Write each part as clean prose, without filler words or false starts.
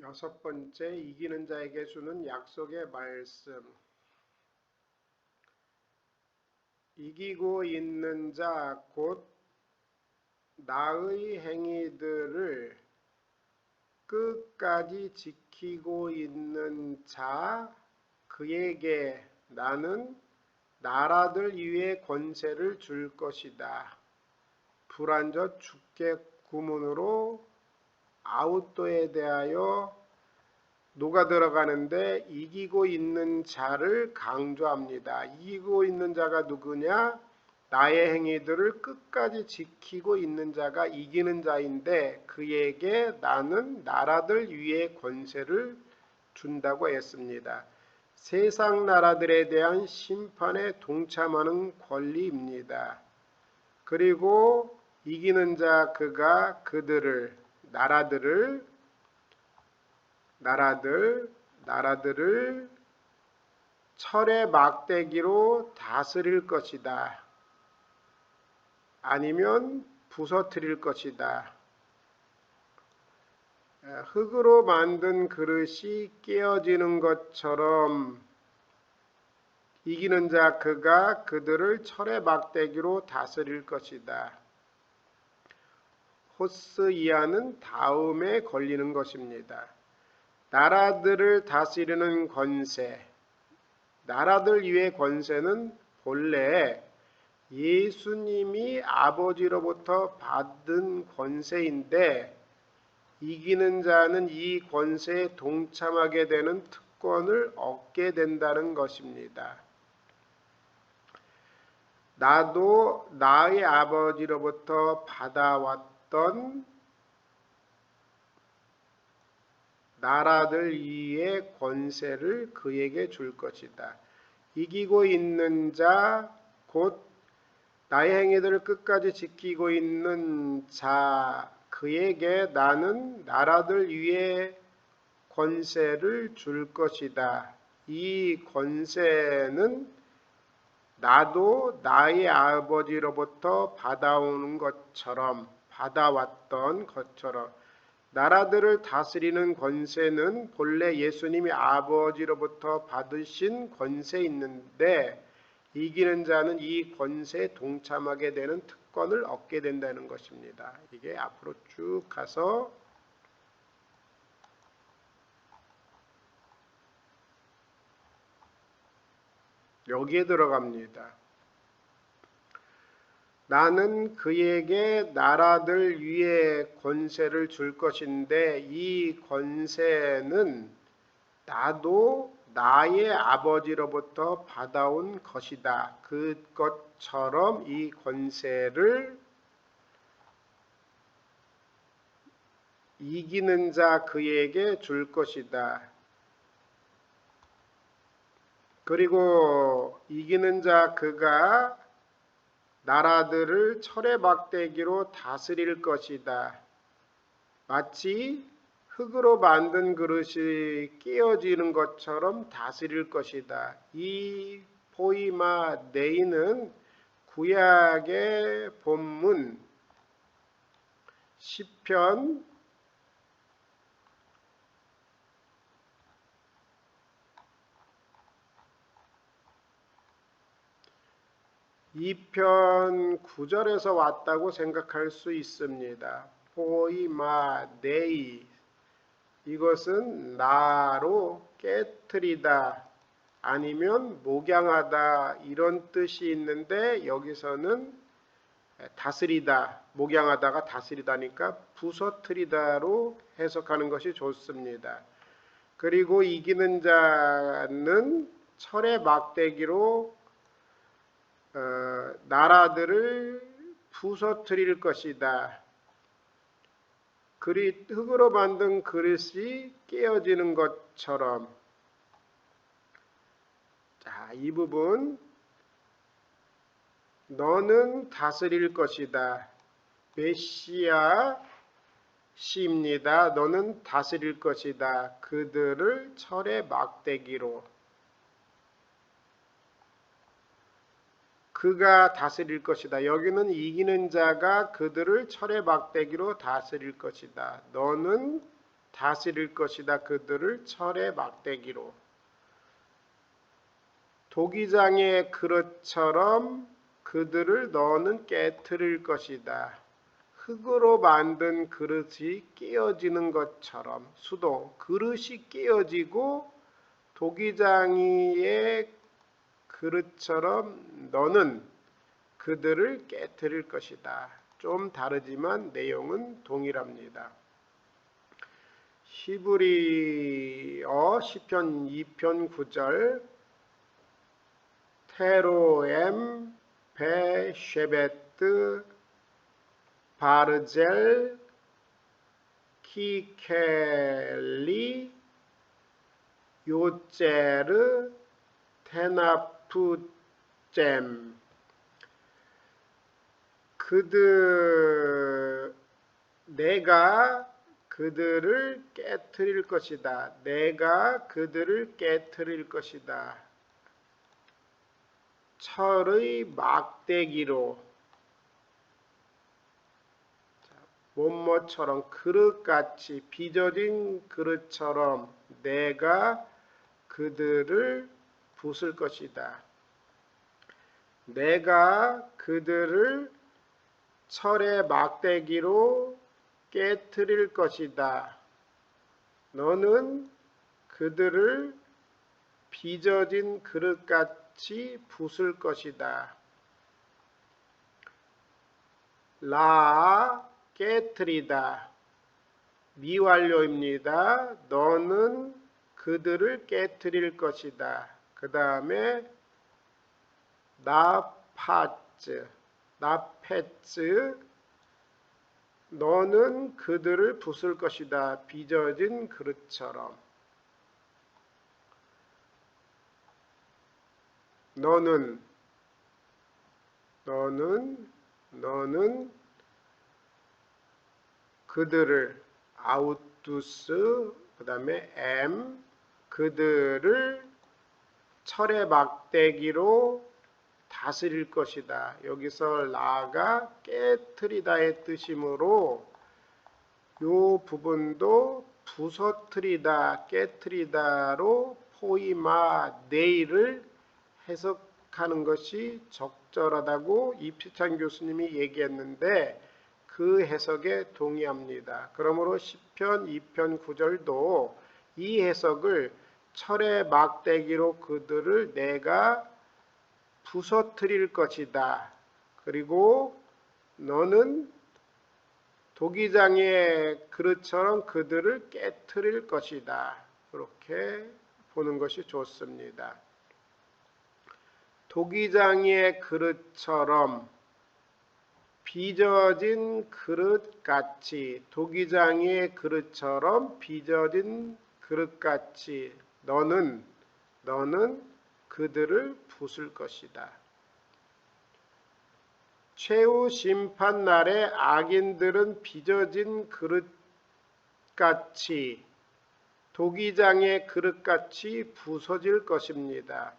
여섯 번째, 이기는 자에게 주는 약속의 말씀. 이기고 있는 자, 곧 나의 행위들을 끝까지 지키고 있는 자, 그에게 나는 나라들 위에 권세를 줄 것이다. 불완전 주께 구문으로 아웃도에 대하여 녹아 들어가는데 이기고 있는 자를 강조합니다. 이기고 있는 자가 누구냐? 나의 행위들을 끝까지 지키고 있는 자가 이기는 자인데 그에게 나는 나라들 위에 권세를 준다고 했습니다. 세상 나라들에 대한 심판에 동참하는 권리입니다. 그리고 이기는 자 그가 그들을 나라들을 철의 막대기로 다스릴 것이다. 아니면 부서뜨릴 것이다. 흙으로 만든 그릇이 깨어지는 것처럼 이기는 자 그가 그들을 철의 막대기로 다스릴 것이다. 호스이아는 다음에 걸리는 것입니다. 나라들을 다스리는 권세, 나라들 위의 권세는 본래 예수님이 아버지로부터 받은 권세인데 이기는 자는 이 권세에 동참하게 되는 특권을 얻게 된다는 것입니다. 나도 나의 아버지로부터 받아왔던 나라들 위의 권세를 그에게 줄 것이다. 이기고 있는 자, 곧 나의 행위들을 끝까지 지키고 있는 자, 그에게 나는 나라들 위의 권세를 줄 것이다. 이 권세는 나도 나의 아버지로부터 받아왔던 것처럼 나라들을 다스리는 권세는 본래 예수님이 아버지로부터 받으신 권세있는데 이기는 자는 이 권세에 동참하게 되는 특권을 얻게 된다는 것입니다. 이게 앞으로 쭉 가서 여기에 들어갑니다. 나는 그에게 나라들 위에 권세를 줄 것인데 이 권세는 나도 나의 아버지로부터 받아온 것이다. 그것처럼 이 권세를 이기는 자 그에게 줄 것이다. 그리고 이기는 자 그가 나라들을 철의 막대기로 다스릴 것이다. 마치 흙으로 만든 그릇이 깨어지는 것처럼 다스릴 것이다. 이 포이마 네이는 구약의 본문 시편 2편 9절에서 왔다고 생각할 수 있습니다. 포이마 네이, 이것은 나로 깨트리다 아니면 목양하다 이런 뜻이 있는데 여기서는 다스리다, 목양하다가 다스리다니까 부서뜨리다로 해석하는 것이 좋습니다. 그리고 이기는 자는 철의 막대기로 나라들을 부서뜨릴 것이다. 흙으로 만든 그릇이 깨어지는 것처럼. 자, 이 부분 너는 다스릴 것이다. 메시아 시입니다. 너는 다스릴 것이다. 그들을 철의 막대기로. 그가 다스릴 것이다. 여기는 이기는 자가 그들을 철의 막대기로 다스릴 것이다. 너는 다스릴 것이다. 그들을 철의 막대기로. 도기장의 그릇처럼 그들을 너는 깨트릴 것이다. 흙으로 만든 그릇이 깨어지는 것처럼 수도 그릇이 깨어지고 도기장이의 그릇처럼 너는 그들을 깨트릴 것이다. 좀 다르지만 내용은 동일합니다. 히브리어 시편 2편 9절 테로엠 베쉐베트 바르젤 키켈리 요제르 테나푸잼 내가 그들을 깨트릴 것이다. 내가 그들을 깨트릴 것이다. 철의 막대기로 뭐뭐처럼 그릇같이 빚어진 그릇처럼 내가 그들을 부술 것이다. 내가 그들을 철의 막대기로 깨트릴 것이다. 너는 그들을 빚어진 그릇같이 부술 것이다. 라 깨트리다 미완료입니다. 너는 그들을 깨트릴 것이다. 그 다음에 나파츠 너는 그들을 부술 것이다. 빚어진 그릇처럼. 너는 그들을 아우투스 그 다음에 그들을 철의 막대기로 다스릴 것이다. 여기서 라가 깨트리다의 뜻이므로 이 부분도 부서뜨리다, 깨트리다로 포이마 네이를 해석하는 것이 적절하다고 이필찬 교수님이 얘기했는데 그 해석에 동의합니다. 그러므로 시편 2편 9절도 이 해석을 철의 막대기로 그들을 내가 부서뜨릴 것이다. 그리고 너는 도기장의 그릇처럼 그들을 깨트릴 것이다. 그렇게 보는 것이 좋습니다. 도기장의 그릇처럼 빚어진 그릇같이 도기장의 그릇처럼 빚어진 그릇같이 너는 그들을 부술 것이다. 최후 심판 날에 악인들은 빚어진 그릇같이 도기장의 그릇같이 부서질 것입니다.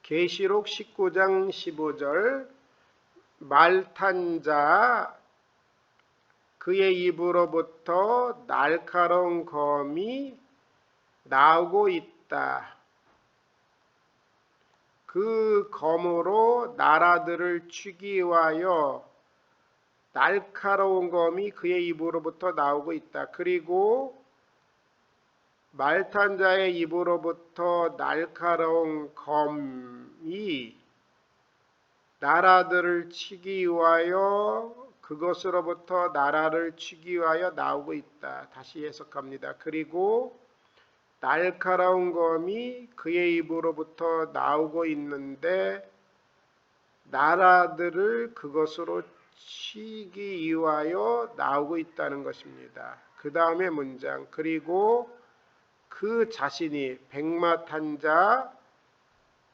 계시록 19장 15절 말탄 자 그의 입으로부터 날카로운 검이 나오고 있다. 그 검으로 나라들을 치기 위하여 날카로운 검이 그의 입으로부터 나오고 있다. 그리고 말탄 자의 입으로부터 날카로운 검이 나라들을 치기 위하여 그것으로부터 나라를 치기 위하여 나오고 있다. 다시 해석합니다. 그리고 날카로운 검이 그의 입으로부터 나오고 있는데 나라들을 그것으로 치기 위하여 나오고 있다는 것입니다. 그 다음에 문장 그리고 그 자신이 백마탄 자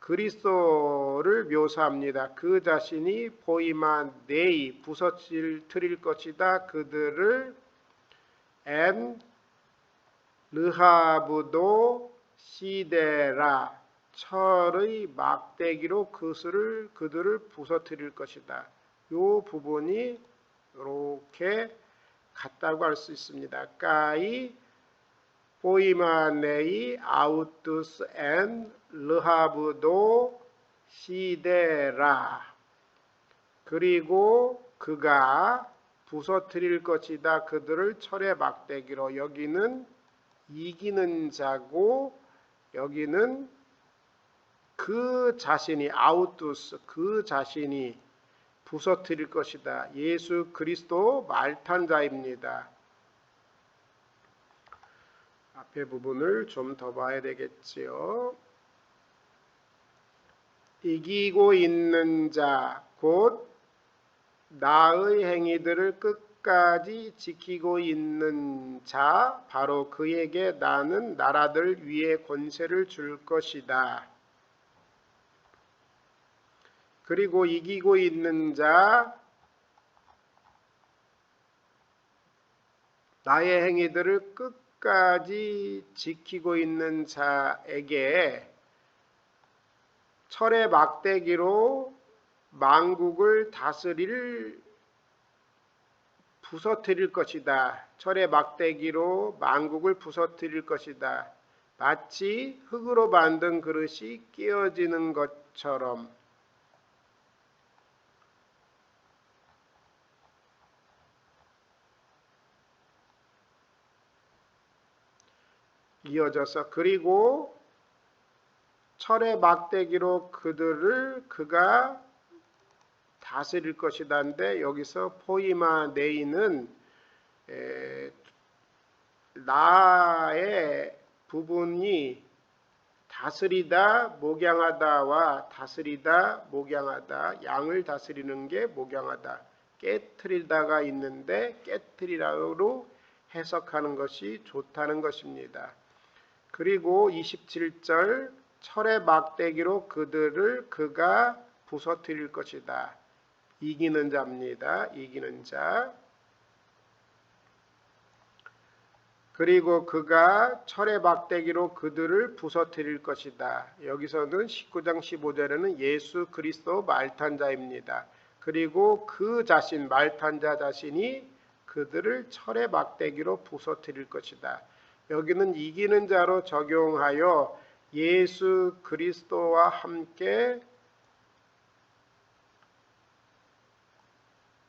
그리스도를 묘사합니다. 그 자신이 포이마 네이 부서뜨릴 것이다. 그들을 르하브도 시데라 철의 막대기로 그들을 부서뜨릴 것이다. 이 부분이 이렇게 같다고 할 수 있습니다. 까이 포이마네이 아우투스 앤 르하브도 시데라. 그리고 그가 부서뜨릴 것이다. 그들을 철의 막대기로. 여기는 이기는 자고 여기는 그 자신이 아우투스 그 자신이 부서뜨릴 것이다. 예수 그리스도 말탄 자입니다. 앞에 부분을 좀 더 봐야 되겠지요. 이기고 있는 자, 곧 나의 행위들을 끝까지 지키고 있는 자, 바로 그에게 나는 나라들 위에 권세를 줄 것이다. 그리고 이기고 있는 자, 나의 행위들을 끝까지 지키고 있는 자에게 철의 막대기로 만국을 부서뜨릴 것이다. 철의 막대기로 만국을 부서뜨릴 것이다. 마치 흙으로 만든 그릇이 깨어지는 것처럼. 이어져서 그리고 철의 막대기로 그가 다스릴 것이다인데 여기서 포이마네이는 나의 부분이 다스리다 목양하다와 다스리다 목양하다, 양을 다스리는 게 목양하다, 깨트리다가 있는데 깨트리라로 해석하는 것이 좋다는 것입니다. 그리고 27절 철의 막대기로 그가 부서뜨릴 것이다. 이기는 자입니다. 이기는 자. 그리고 그가 철의 막대기로 그들을 부서뜨릴 것이다. 여기서는 19장 15절에는 예수 그리스도 말탄 자입니다. 그리고 그 자신 말탄 자 자신이 그들을 철의 막대기로 부서뜨릴 것이다. 여기는 이기는 자로 적용하여 예수 그리스도와 함께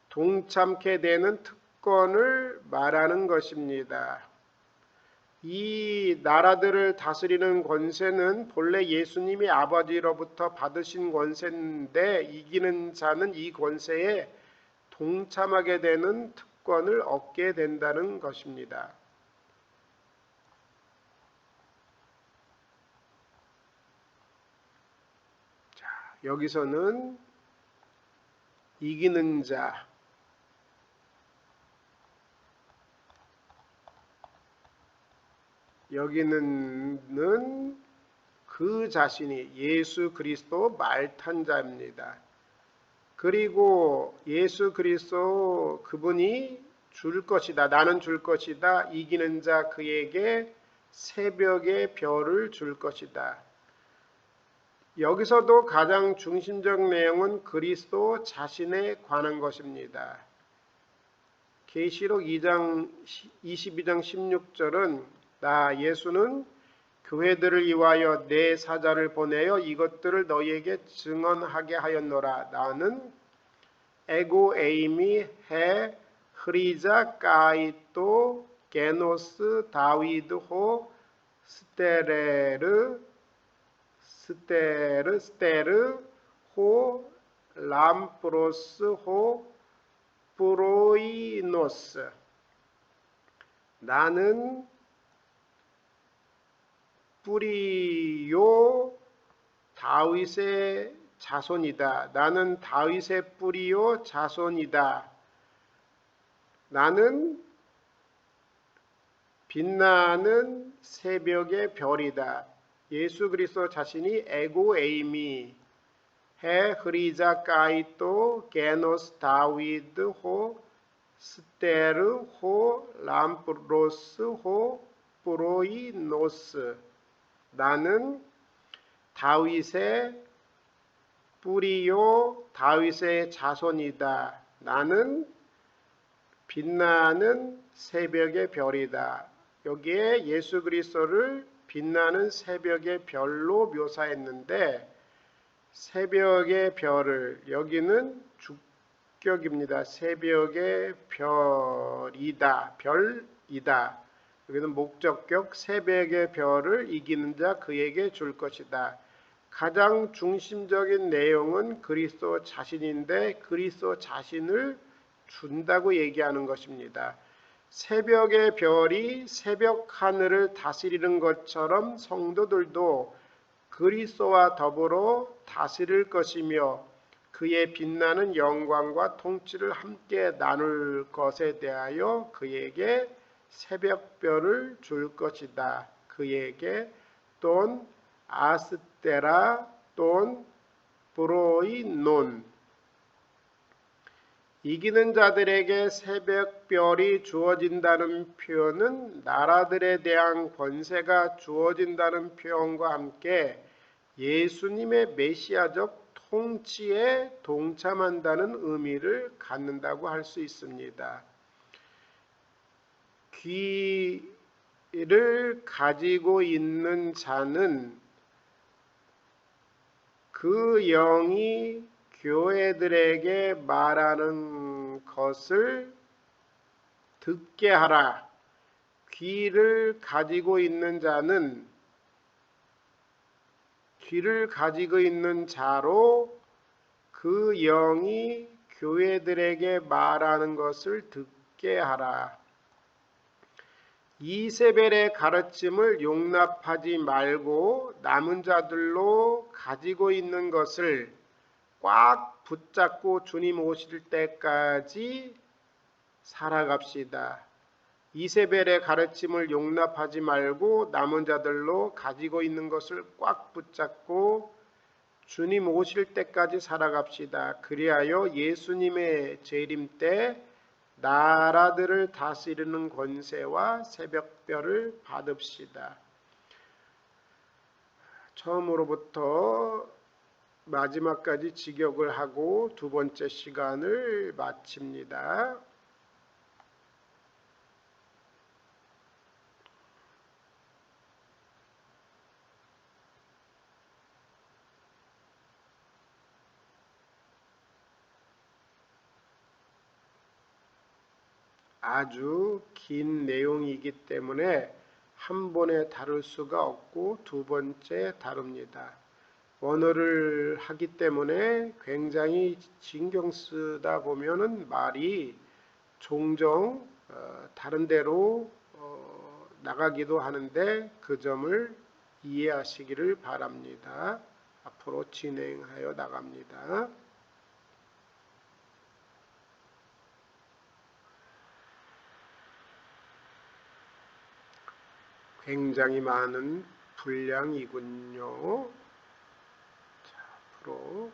동참케 되는 특권을 말하는 것입니다. 이 나라들을 다스리는 권세는 본래 예수님이 아버지로부터 받으신 권세인데 이기는 자는 이 권세에 동참하게 되는 특권을 얻게 된다는 것입니다. 자, 여기서는 이기는 자, 여기는 그 자신이 예수 그리스도 말탄 자입니다. 그리고 예수 그리스도 그분이 줄 것이다. 나는 줄 것이다. 이기는 자 그에게 새벽의 별을 줄 것이다. 여기서도 가장 중심적 내용은 그리스도 자신에 관한 것입니다. 계시록 22장 16절은 나 예수는 교회들을 위하여 내 사자를 보내어 이것들을 너희에게 증언하게 하였노라. 나는 에고 에이미 해 흐리자 까이또 게노스 다위드호 스테르 호 람프로스 호 프로이노스. 나는 뿌리요 다윗의 자손이다. 나는 다윗의 뿌리요 자손이다. 나는 빛나는 새벽의 별이다. 예수 그리스도 자신이 에고 에이미 해 흐리자 까이또 게노스 다위드 호 스테르 호 람프로스 호 프로이노스. 나는 다윗의 뿌리요 다윗의 자손이다. 나는 빛나는 새벽의 별이다. 여기에 예수 그리스도를 빛나는 새벽의 별로 묘사했는데 새벽의 별을 여기는 주격입니다. 새벽의 별이다. 별이다. 여기는 목적격 새벽의 별을 이기는 자 그에게 줄 것이다. 가장 중심적인 내용은 그리스도 자신인데 그리스도 자신을 준다고 얘기하는 것입니다. 새벽의 별이 새벽 하늘을 다스리는 것처럼 성도들도 그리스도와 더불어 다스릴 것이며 그의 빛나는 영광과 통치를 함께 나눌 것에 대하여 그에게 새벽별을 줄 것이다. 그에게 돈 아스테라 돈 브로이논 이기는 자들에게 새벽별이 주어진다는 표현은 나라들에 대한 권세가 주어진다는 표현과 함께 예수님의 메시아적 통치에 동참한다는 의미를 갖는다고 할 수 있습니다. 귀를 가지고 있는 자는 그 영이 교회들에게 말하는 것을 듣게 하라. 귀를 가지고 있는 자는 귀를 가지고 있는 자로 그 영이 교회들에게 말하는 것을 듣게 하라. 이세벨의 가르침을 용납하지 말고 남은 자들로 가지고 있는 것을 꽉 붙잡고 주님 오실 때까지 살아갑시다. 이세벨의 가르침을 용납하지 말고 남은 자들로 가지고 있는 것을 꽉 붙잡고 주님 오실 때까지 살아갑시다. 그리하여 예수님의 재림 때 나라들을 다스리는 권세와 새벽별을 받읍시다. 처음으로부터 마지막까지 직역을 하고 두 번째 시간을 마칩니다. 아주 긴 내용이기 때문에 한 번에 다룰 수가 없고 두 번째 다룹니다. 원어를 하기 때문에 굉장히 신경 쓰다 보면은 말이 종종 다른 데로 나가기도 하는데 그 점을 이해하시기를 바랍니다. 앞으로 진행하여 나갑니다. 굉장히 많은 분량이군요. 자, 앞으로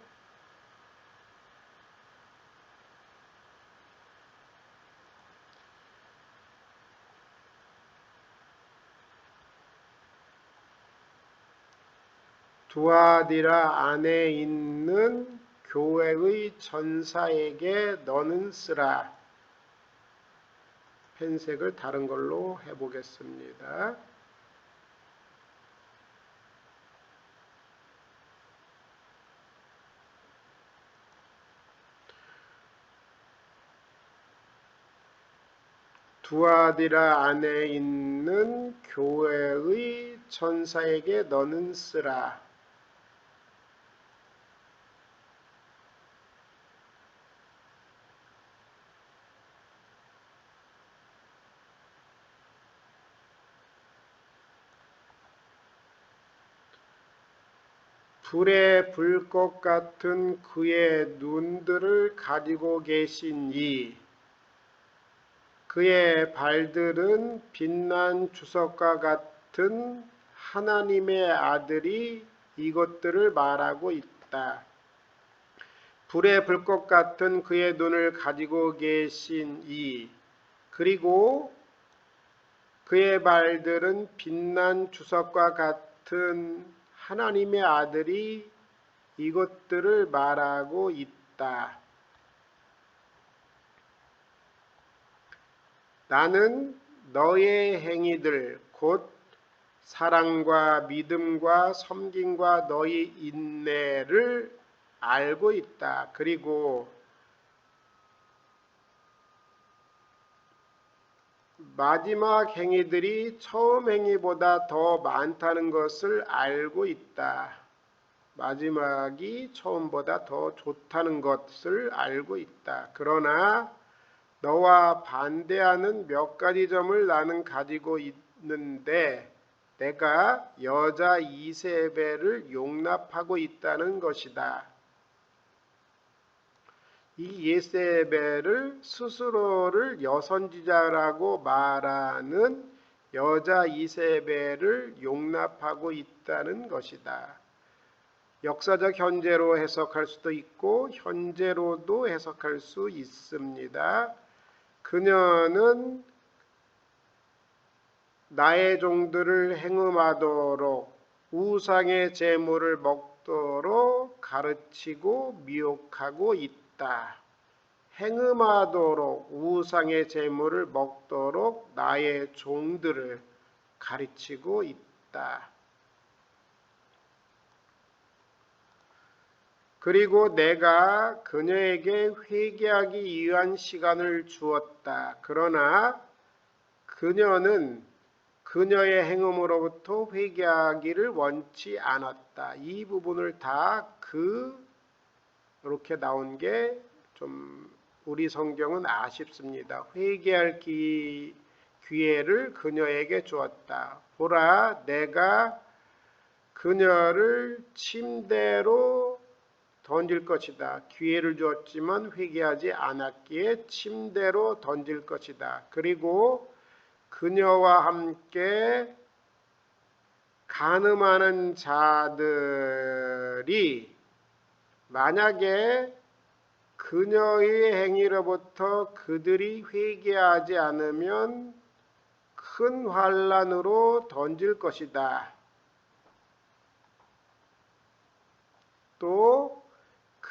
두아디라 안에 있는 교회의 전사에게 너는 쓰라. 펜색을 다른 걸로 해보겠습니다. 두아디라 안에 있는 교회의 천사에게 너는 쓰라. 불에 불 것 같은 그의 눈들을 가지고 계신 이 그의 발들은 빛난 주석과 같은 하나님의 아들이 이것들을 말하고 있다. 불에 불 것 같은 그의 눈을 가지고 계신 이 그리고 그의 발들은 빛난 주석과 같은 하나님의 아들이 이것들을 말하고 있다. 나는 너의 행위들 곧 사랑과 믿음과 섬김과 너희 인내를 알고 있다. 그리고 마지막 행위들이 처음 행위보다 더 많다는 것을 알고 있다. 마지막이 처음보다 더 좋다는 것을 알고 있다. 그러나 너와 반대하는 몇 가지 점을 나는 가지고 있는데 내가 여자 이세벨을 용납하고 있다는 것이다. 이 예세벨을 스스로를 여선지자라고 말하는 여자 이세벨을 용납하고 있다는 것이다. 역사적 현재로 해석할 수도 있고 현재로도 해석할 수 있습니다. 그녀는 나의 종들을 행음하도록 우상의 제물을 먹도록 가르치고 미혹하고 있다. 행음하도록 우상의 제물을 먹도록 나의 종들을 가르치고 있다. 그리고 내가 그녀에게 회개하기 위한 시간을 주었다. 그러나 그녀는 그녀의 행음으로부터 회개하기를 원치 않았다. 이 부분을 다 이렇게 나온 게 좀 우리 성경은 아쉽습니다. 회개할 기회를 그녀에게 주었다. 보라, 내가 그녀를 침대로 던질 것이다. 기회를 주었지만 회개하지 않았기에 침대로 던질 것이다. 그리고 그녀와 함께 간음하는 자들이 만약에 그녀의 행위로부터 그들이 회개하지 않으면 큰 환난으로 던질 것이다. 또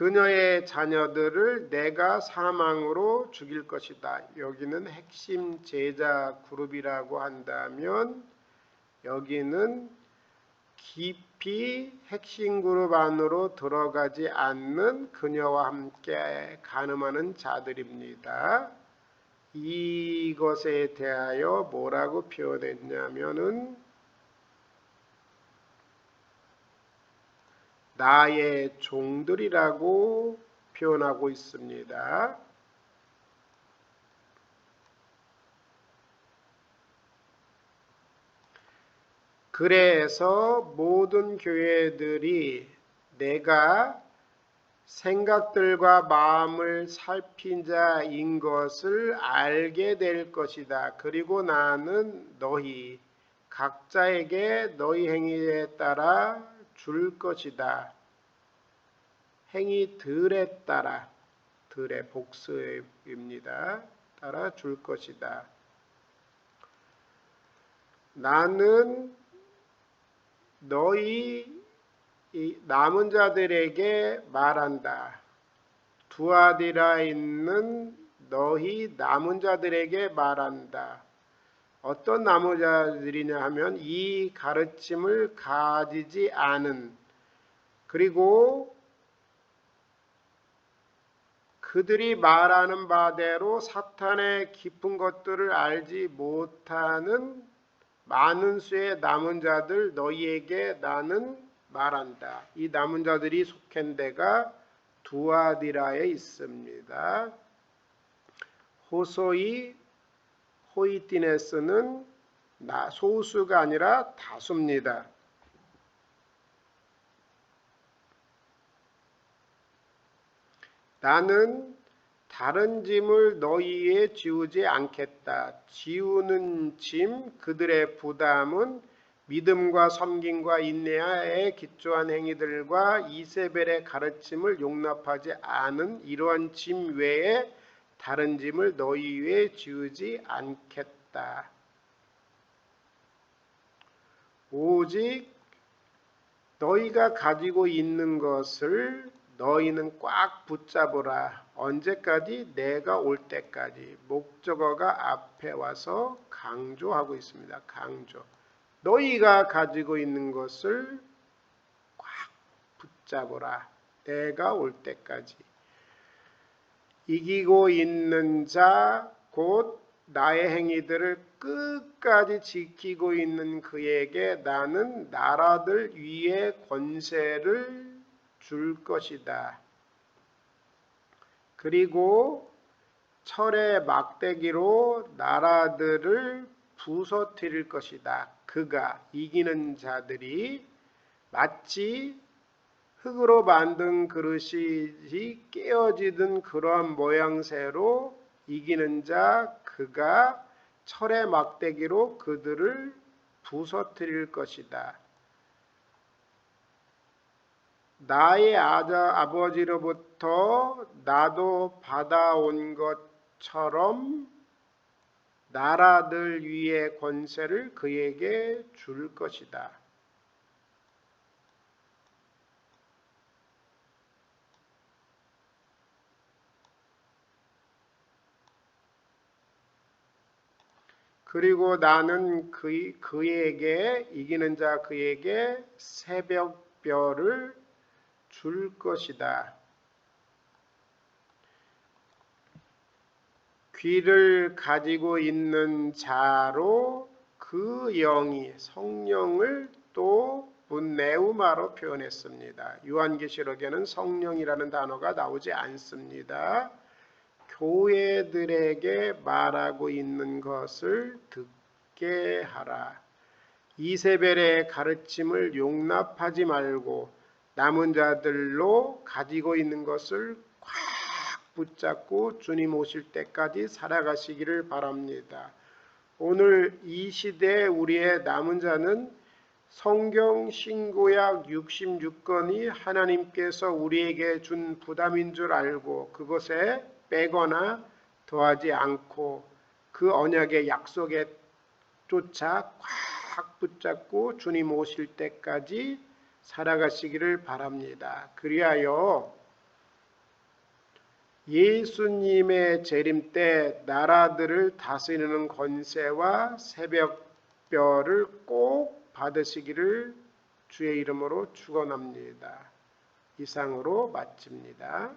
그녀의 자녀들을 내가 사망으로 죽일 것이다. 여기는 핵심 제자 그룹이라고 한다면 여기는 깊이 핵심 그룹 안으로 들어가지 않는 그녀와 함께 간음하는 자들입니다. 이것에 대하여 뭐라고 표현했냐면은 나의 종들이라고 표현하고 있습니다. 그래서 모든 교회들이 내가 생각들과 마음을 살핀 자인 것을 알게 될 것이다. 그리고 나는 너희 각자에게 너희 행위에 따라 줄 것이다. 행위들에 따라, 들의 복수입니다. 따라 줄 것이다. 나는 너희 남은 자들에게 말한다. 두아디라 있는 너희 남은 자들에게 말한다. 어떤 남은 자들이냐 하면 이 가르침을 가지지 않은 그리고 그들이 말하는 바대로 사탄의 깊은 것들을 알지 못하는 많은 수의 남은 자들 너희에게 나는 말한다. 이 남은 자들이 속한 데가 두아디라에 있습니다. 호소이 호이티네스는 소수가 아니라 다수입니다. 나는 다른 짐을 너희 위에 지우지 않겠다. 지우는 짐, 그들의 부담은 믿음과 섬김과 인내에 기초한 행위들과 이세벨의 가르침을 용납하지 않은 이러한 짐 외에 다른 짐을 너희 위에 지우지 않겠다. 오직 너희가 가지고 있는 것을 너희는 꽉 붙잡으라. 언제까지? 내가 올 때까지. 목적어가 앞에 와서 강조하고 있습니다. 강조. 너희가 가지고 있는 것을 꽉 붙잡으라. 내가 올 때까지. 이기고 있는 자, 곧 나의 행위들을 끝까지 지키고 있는 그에게 나는 나라들 위에 권세를 줄 것이다. 그리고 철의 막대기로 나라들을 부서뜨릴 것이다. 그가 이기는 자들이 마치 흙으로 만든 그릇이 깨어지던 그러한 모양새로 이기는 자 그가 철의 막대기로 그들을 부서뜨릴 것이다. 나의 아버지로부터 나도 받아온 것처럼 나라들 위에 권세를 그에게 줄 것이다. 그리고 나는 그에게 이기는 자 그에게 새벽별을 줄 것이다. 귀를 가지고 있는 자로 그 영이 성령을 또 분네우마로 표현했습니다. 요한계시록에는 성령이라는 단어가 나오지 않습니다. 교회들에게 말하고 있는 것을 듣게 하라. 이세벨의 가르침을 용납하지 말고 남은 자들로 가지고 있는 것을 꽉 붙잡고 주님 오실 때까지 살아가시기를 바랍니다. 오늘 이 시대에 우리의 남은 자는 성경 신구약 66권이 하나님께서 우리에게 준 부담인 줄 알고 그것에 빼거나 더하지 않고 그 언약의 약속에 쫓아 꽉 붙잡고 주님 오실 때까지 살아가시기를 바랍니다. 그리하여 예수님의 재림 때 나라들을 다스리는 권세와 새벽별을 꼭 받으시기를 주의 이름으로 축원합니다. 이상으로 마칩니다.